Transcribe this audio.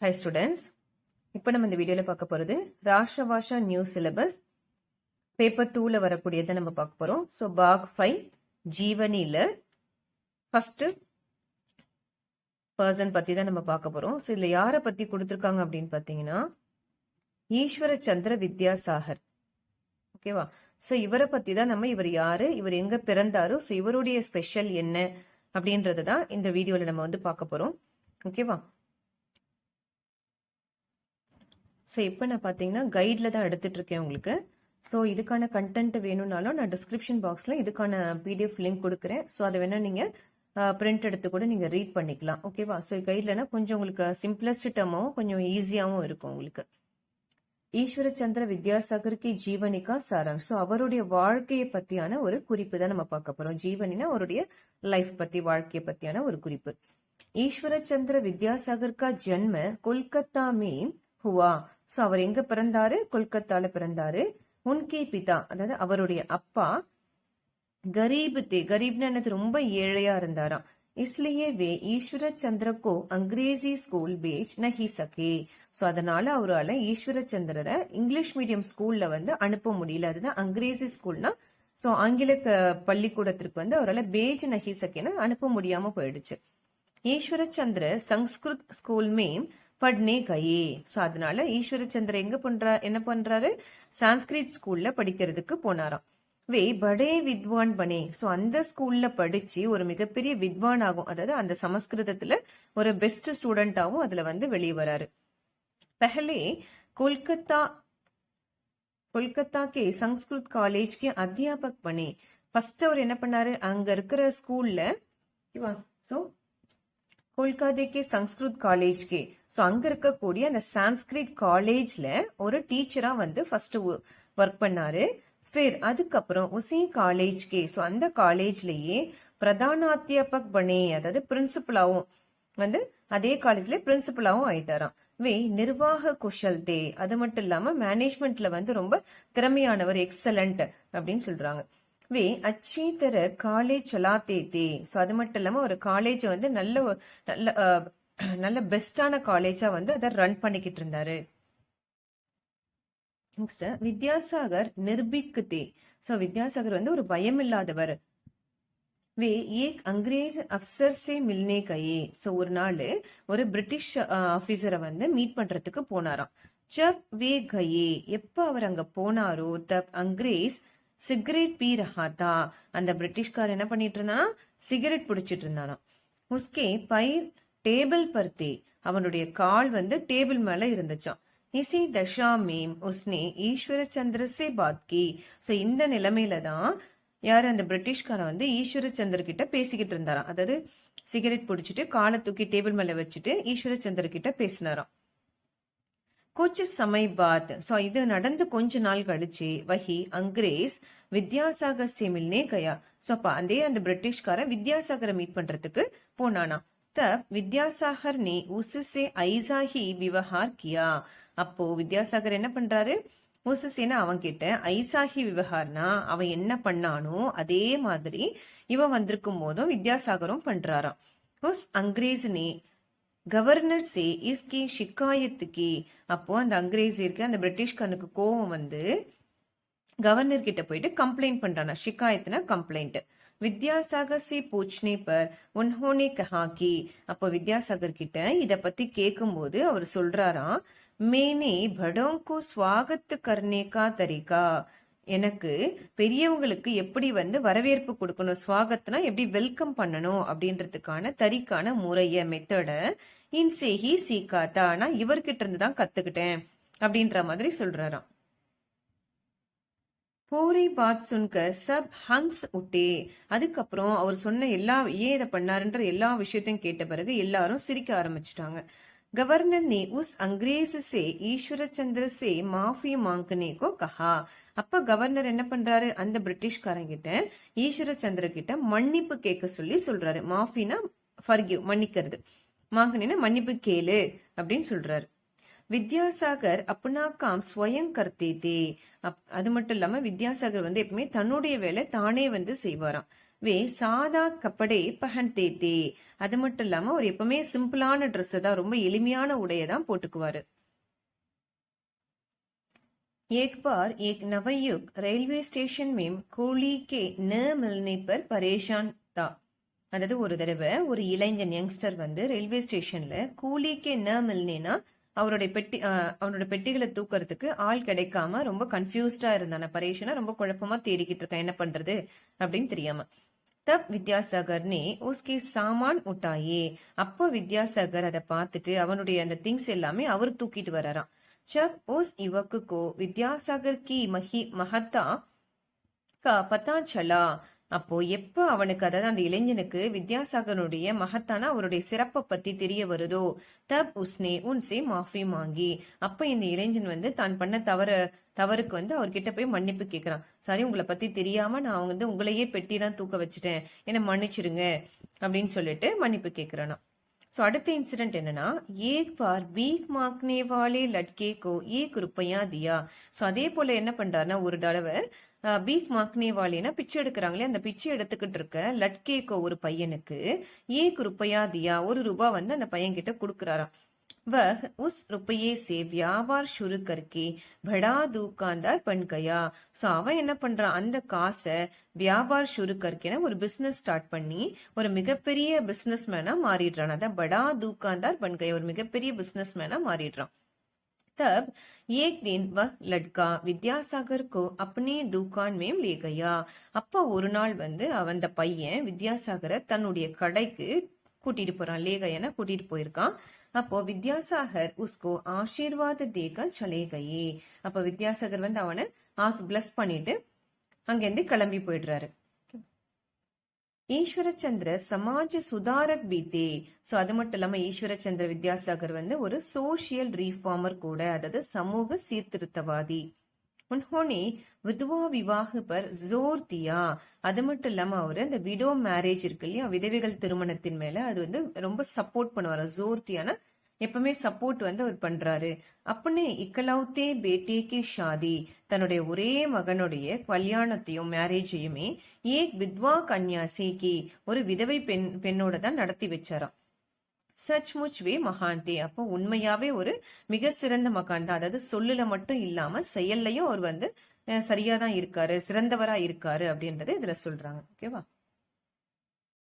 Hi students, இப்போ நம்ம இந்த வீடியோல பார்க்க போறது ராஷ்டிரபாஷா நியூ சிலபஸ் பேப்பர் 2ல வரக்கூடியதை நம்ம பார்க்க போறோம். ஸோ பாக் 5 ஜீவனில ஃபர்ஸ்ட் பர்சன் பத்தி தான் நம்ம பார்க்க போறோம். ஸோ இதுல யாரை பத்தி கொடுத்துருக்காங்க அப்படின்னு பார்த்தீங்கன்னா ஈஸ்வர சந்திர வித்யாசாகர். ஓகேவா? ஸோ இவரை பத்தி தான் நம்ம இவர் யாரு, இவர் எங்க பிறந்தாரு, ஸோ இவருடைய ஸ்பெஷல் என்ன அப்படின்றது தான் இந்த வீடியோல நம்ம வந்து பார்க்க போறோம். ஓகேவா? ஸோ இப்போ நான் பார்த்தீங்கன்னா கைடில் தான் எடுத்துட்டு இருக்கேன் உங்களுக்கு. ஸோ இதுக்கான கண்டென்ட் வேணும்னாலும் நான் டிஸ்கிரிப்ஷன் பாக்ஸில் இதுக்கான பிடிஎஃப் லிங்க் கொடுக்குறேன். ஸோ அதை வேணா நீங்கள் பிரிண்ட் எடுத்து கூட நீங்கள் ரீட் பண்ணிக்கலாம். ஓகேவா? ஸோ கைட்லனா கொஞ்சம் உங்களுக்கு சிம்பிளஸ்ட் டர்மாவும் கொஞ்சம் ஈஸியாகவும் இருக்கும் உங்களுக்கு. ஈஸ்வர சந்திர வித்யாசாகர் கி ஜீவனிகா சாராங். ஸோ அவருடைய வாழ்க்கையை பற்றியான ஒரு குறிப்பு தான் நம்ம பார்க்க போகிறோம். ஜீவனினா அவருடைய லைஃப் பற்றி, வாழ்க்கையை பற்றியான ஒரு குறிப்பு. ஈஸ்வர சந்திர வித்யாசாகர் கா ஜன்ம கொல்கத்தா में हुआ. சோ அவர் எங்க பிறந்தாரு? கொல்கத்தால பிறந்தாரு. உன்கே பிதா, அதாவது அவருடைய அப்பா கரீப் தே. கரீப்னா என்னது? ரொம்ப ஏழையா இருந்தாராம். इसलिए वे ஈஸ்வர சந்திர को अंग्रेजी स्कूल भेज नहीं सके. சோ அதனால அவரால ஈஸ்வர சந்திரரை இங்கிலீஷ் மீடியம் ஸ்கூல்ல வந்து அனுப்ப முடியல. அதுதான் அங்கிரேசி ஸ்கூல்னா சோ ஆங்கில பள்ளிக்கூடத்திற்கு வந்து அவரால் பேஜ் நஹி சக்கேன்னு அனுப்ப முடியாம போயிடுச்சு. ஈஸ்வர சந்திர சம்ஸ்கிருத் ஸ்கூல் மேம் பட்னே கயே. ஸோ அதனால ஈஸ்வர சந்திர என்ன பண்றாரு? சான்ஸ்கிரிட் ஸ்கூல்ல படிக்கிறதுக்கு போனாராம். வே படே வித்வான் பனே. ஸோ அந்த ஸ்கூல்ல படிச்சு ஒரு மிகப்பெரிய வித்வான் ஆகும், அதாவது அந்த சமஸ்கிருதத்துல ஒரு பெஸ்ட் ஸ்டூடெண்டாவும் அதுல வந்து வெளியே வராரு. பஹலே கொல்கத்தா கே சம்ஸ்கிருத் காலேஜ் கே அத்தியாபக் பனே. ஃபர்ஸ்ட் அவர் என்ன பண்ணாரு? அங்க இருக்கிற ஸ்கூல்ல ஸோ கொல்கத்தா கே சம்ஸ்கிருத் காலேஜ் கே, ஸோ அங்க இருக்கக்கூடிய அந்த சான்ஸ்கிரிட் காலேஜ்ல ஒரு டீச்சரா வந்து ஃபர்ஸ்ட் ஒர்க் பண்ணாரு. ஃபிர் அதுக்கப்புறம் உசி காலேஜ் கே, ஸோ அந்த காலேஜ்லயே பிரதானாத்தியாபக் பனே, அதாவது பிரின்சிபலாவும் வந்து அதே காலேஜ்ல பிரின்சிபலாவும் ஆயிட்டாராம். வே நிர்வாக குஷல் தே, அது மட்டும் இல்லாம மேனேஜ்மெண்ட்ல வந்து ரொம்ப திறமையானவர், எக்ஸலண்ட் அப்படின்னு சொல்றாங்க. வே அச்சி தர காலேஜ் சலாத்தே தே. ஸோ அது மட்டும் இல்லாம ஒரு காலேஜ் வந்து நல்ல நல்ல நல்ல பெஸ்டான காலேஜா வந்து அதை ரன் பண்ணிக்கிட்டு இருந்தாரு. நெக்ஸ்ட் வித்யாசாகர் நிர்பிக் தே. ஸோ வித்யாசாகர் வந்து ஒரு பயம் இல்லாதவர். வே ஏக் அங்கிரேஜ் அப்சர் சே மில்னே கயே. ஸோ ஒரு நாள் ஒரு பிரிட்டிஷ் ஆபீசரை வந்து மீட் பண்றதுக்கு போனாராம். ஜப் வே கயே, எப்ப அவர் அங்க போனாரோ தப் அங்கிரேஸ் சிகரெட் பீ ரஹா தா. அந்த பிரிட்டிஷ்கார் என்ன பண்ணிட்டு இருந்தானா? சிகரெட் பிடிச்சிட்டு இருந்தானா. உஸ்கே பைர் டேபிள் பர்தே, அவனுடைய கால் வந்து டேபிள் மேல இருந்துச்சான். இசி தஷா மேம் உஸ்னே ஈஸ்வர சந்திர சே பாத் கி. சோ இந்த நிலைமையில தான் யாரு? அந்த பிரிட்டிஷ்கார வந்து ஈஸ்வர சந்திர கிட்ட பேசிக்கிட்டு இருந்தாராம். அதாவது சிகரெட் பிடிச்சிட்டு காலை தூக்கி டேபிள் மேல வச்சுட்டு ஈஸ்வர சந்திர கிட்ட பேசினாராம். कुछ समय बाद, சோ இது நடந்து கொஞ்ச நாள் கழிச்சு வஹி அங்கிரேஸ் வித்யாசாகர் சே மில்னே கயா. சோ அந்த பிரிட்டிஷ்காரன் வித்யாசாகரை மீட் பண்றதுக்கு போனானா. தப் வித்யாசாகர் நே உஸ்ஸே ஐசா ஹி விவஹார் கியா. அப்போ வித்யாசாகர் என்ன பண்றாரு? உஸ்ஸேனா அவன் கிட்ட ஐசாஹி விவஹார்னா அவன் என்ன பண்ணானோ அதே மாதிரி இவன் வந்திருக்கும் போதும் வித்யாசாகரும் பண்றாராம். உஸ் அங்கிரேஸ் நே கவர்னர் சே இஸ்கி ஷிக்காயத்து கி. அப்போ அந்த அங்கிரேஸ் இருக்க அந்த பிரிட்டிஷ்காரனுக்கு கோவம் வந்து கவர்னர் கிட்ட போயிட்டு கம்ப்ளைண்ட் பண்றானா. ஷிக்காயத்துனா கம்ப்ளைண்ட். வித்யாசாகர் சே பூச்னே பர் உன்ஹோனே கஹா கி. அப்போ வித்யாசாகர் கிட்ட இத பத்தி கேட்கும் போது அவர் சொல்றாராம், மேனே படோங்கோ ஸ்வாகத் கர்னே கா தரிகா. எனக்கு பெரியவங்களுக்கு எப்படி வந்து வரவேற்பு கொடுக்கணும், ஸ்வாகத்னா எப்படி வெல்கம் பண்ணணும் அப்படின்றதுக்கான தரிக்கான முறைய மெத்தட இன்சேஹி சீக்காத்தா, நான் இவர்கிட்ட இருந்து தான் கத்துக்கிட்டேன் அப்படின்ற மாதிரி சொல்றாராம். பூரி பாத் சுன்கர் சப் ஹங்ஸ் உட்டே. அதுக்கப்புறம் அவர் சொன்ன ஏன் இதை பண்ணாருன்ற எல்லா விஷயத்தையும் கேட்ட பிறகு எல்லாரும் சிரிக்க ஆரம்பிச்சுட்டாங்க. கவர்னர் ने उस अंग्रेज से ईश्वर चंद्र से माफी मांगने को कहा. அப்ப கவர்னர் என்ன பண்றாரு? அந்த பிரிட்டிஷ்காரன் கிட்ட ஈஸ்வர சந்திர கிட்ட மன்னிப்பு கேட்க சொல்றாரு. மாஃபினா ஃபர்கிவ், மன்னிக்கிறது. மாங்கனா மன்னிப்பு கேளு அப்படின்னு சொல்றாரு. வித்யாசாகர் அப்பனா காம் ஸ்வயம் கர்த்தே தே. அது மட்டும் இல்லாம வித்யாசாகர் வந்து எப்பவுமே தன்னுடைய வேலை தானே வந்து செய்வாராம். வே சாதா கப்படே பஹன்தே தே. அது மட்டும் இல்லாம அவர் எப்பவுமே சிம்பிளான ட்ரெஸ் தான், ரொம்ப எளிமையான உடையை தான் போட்டுக்குவாரு. एक बार एक नवयुग रेलवे स्टेशन में கூலி के न मिलने पर परेशान था. அதாவது ஒரு தடவை ஒரு இளைஞன் யங்ஸ்டர் வந்து ரயில்வே ஸ்டேஷன்ல கூலிக்கே ந மில்னேனா அவனோட பெட்டிகளை தூக்கறதுக்கு ஆள் கிடைக்காம ரொம்ப கன்ஃபியூஸ்டா இருந்தான. பரேஷனா ரொம்ப குழப்பமா தேடிக்கிட்டு இருக்கான், என்ன பண்றது அப்படின்னு தெரியாம. தப் வித்யாசாகர் நே உஸ்கே சாமான் உட்டாயே. அப்போ வித்யாசாகர் அதை பார்த்துட்டு அவனுடைய அந்த திங்ஸ் எல்லாமே அவர் தூக்கிட்டு வராராம். जब उस युवक को विद्यासागर की महत्ता का पता चला. அப்போ எப்ப அவனுக்கு, அதாவது அந்த இளைஞனுக்கு வித்யாசாகருடைய மகத்தான அவருடைய சிறப்பை பத்தி தெரிய வருதோ, தப் உஸ்னே உன்சே மாஃபி மாங்கி. அப்ப இந்த இளைஞன் வந்து தான் பண்ண தவறுக்கு வந்து அவர்கிட்ட போய் மன்னிப்பு கேட்கிறான். சரி, உங்களை பத்தி தெரியாம நான் வந்து உங்களையே பெட்டி தான் தூக்க வச்சுட்டேன், என்ன மன்னிச்சிருங்க அப்படின்னு சொல்லிட்டு மன்னிப்பு கேட்கிறானா. சோ அடுத்த இன்சிடென்ட் என்னன்னா, ஏக் பார் பீக் மாக்னே வாலே லட்கே கோ ஏக் ருப்பையா தியா. சோ அதே போல என்ன பண்றாருன்னா, ஒரு தடவை பீக் மாக்னே வாலேனா பிச்சை எடுக்கிறாங்களே, அந்த பிச்சை எடுத்துக்கிட்டு இருக்க லட்கே கோ ஒரு பையனுக்கு ஏக் ருப்பையா தியா, ₹1 வந்து அந்த பையன் கிட்ட கொடுக்கறாராம். वह उस रुपये से व्यापार शुरू करके बड़ा दुकानदार बन गया. சோ அவன் என்ன பண்றான், அந்த காசை வியாபார் ஷுரு கர்க்கேனா ஒரு பிசினஸ் ஸ்டார்ட் பண்ணி ஒரு மிகப்பெரிய பிசினஸ் மேனா மாறிடுறான். அதான் படா दुकानदार बन गया, ஒரு மிகப்பெரிய பிசினஸ் மேனா மாறிடுறான். तब एक दिन वह लड़का विद्यासागर को अपनी दुकान में ले गया. அப்ப ஒரு நாள் வந்து அந்த பையன் வித்யாசாகரை தன்னுடைய கடைக்கு கூட்டிட்டு போறான். லேகையன கூட்டிட்டு போயிருக்கான். அப்போ வித்யாசாகர் உஸ்கோ ஆசீர்வாத தேக்க சலே கயே. அப்ப வித்யாசாகர் வந்து அவனை பிளஸ் பண்ணிட்டு அங்கிருந்து கிளம்பி போயிடுறாரு. ஈஸ்வரச்சந்திர சமாஜ சுதாரக் பீதே. சோ அது மட்டும் இல்லாம ஈஸ்வரச்சந்திர வித்யாசாகர் வந்து ஒரு சோசியல் ரீஃபார்மர் கூட, அதாவது சமூக சீர்திருத்தவாதி. உன்ஹோனே வித்வா விவாஹ் பர் ஜோர் தியா. அது மட்டும் இல்லாம அவரு அந்த விடோ மேரேஜ் இருக்கு இல்லையா, விதவைகள் திருமணத்தின் மேல அது வந்து ரொம்ப சப்போர்ட் பண்ணுவாரு. ஜோர் தியான எப்பவுமே சப்போர்ட் வந்து அவர் பண்றாரு. அப்பனே இக்கலவுத்தே பேட்டே கி ஷாதி, தன்னுடைய ஒரே மகனுடைய கல்யாணத்தையும் மேரேஜையுமே ஏக் வித்வா கன்யாசி கி, ஒரு விதவை பெண்ணோட தான் நடத்தி வச்சாராம். சச்முச் வே மகான்தே. அப்போ உண்மையாவே ஒரு மிக சிறந்த மகான் தான், அதாவது சொல்லுல மட்டும் இல்லாம செயல்லையும் அவர் வந்து சரியாதான் இருக்காரு, சிறந்தவரா இருக்காரு அப்படின்றத இதுல சொல்றாங்க. ஓகேவா.